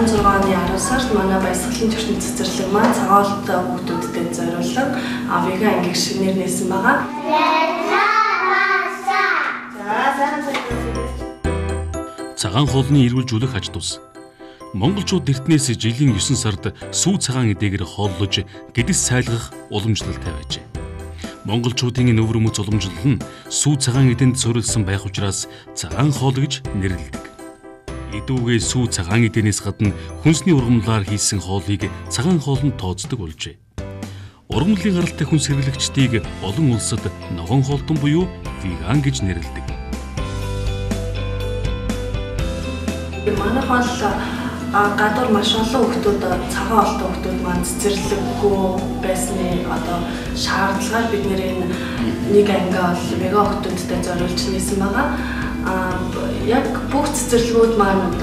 16 оны 10 сард манай баясгалан төвчний цэцэрлэг маань цагаалтай хүүхдүүдэд зориулсан веган анги шиг нэр нээсэн байгаа. Цагаан хоолны эрүүлжүүлэх аж тус. Монголчууд эртнээс жилийн 9 сард сүү цагаан эдээгэр хооллож гэдэс сайлгах уламжлалтай байжээ. Монголчуудын энэ өвөр мөц уламжлал нь сүү цагаан эдэнд суурилсан байх учраас цагаан хоол гэж нэрлэдэг. Идүүгээ сүү цагаан эдэнээс гадна хүнсний ургамлаар хийсэн хоолыг цагаан хоолнд тооцдог болжээ. Ургамлын гаралтай хүнс хэрэглэгчдийг олон улсад ногоон хоолтон буюу веган гэж нэрлэдэг. Манай хоол гадуур маш олон хүүхдүүд цагаан хоолтой хүүхдүүд маань цэцэрлэггүй байсны шаардлагаар бид нэг анги бол веган хүүхдүүдэд зориулж нээсэн байгаа. Яг бүх цэцэрлэгүүд маань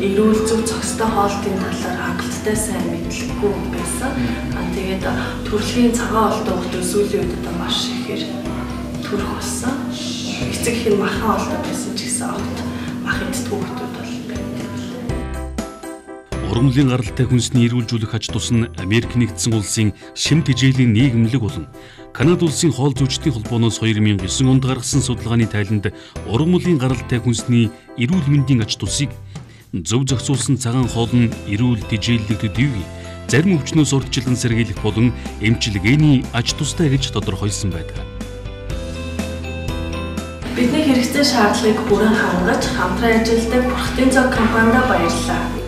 эрүүл зөв зохистой хоолтын талаар хангалттай сайн мэдлэггүй байсан. Тэгээд төрөлхийн цагаан хоолтой хүүхдүүд сүүлийн үед маш ихээр төрөх болсон. Эцэг их нь махан хоолтой байсан ч гэсэн огт мах иддэг хүүхдүүд бол ургамлын гаралтай хүнсний эрүүлжүүлэх аж тус нь Америк нэгдсэн улсын шим тэжээлийн нийгэмлэг болон Канада улсын хоол зүйчдийн холбооноос 2009 онд гаргасан судалгааны тайланд ургамлын гаралтай хүнсний эрүүл мэндийн аж тусыг зөв зохицуулсан цагаан хоол нь эрүүл тэжээллэгт дэвгүй зарим өвчнөөс урьдчилан сэргийлэх болон эмчилгээний аж тустай гэж тодорхойлсон байдаг. Бидний хэрэгцээ шаардлагыг бүрэн хангаж хамтран ажилладаг Бүрхтийн цог компанид баярлалаа.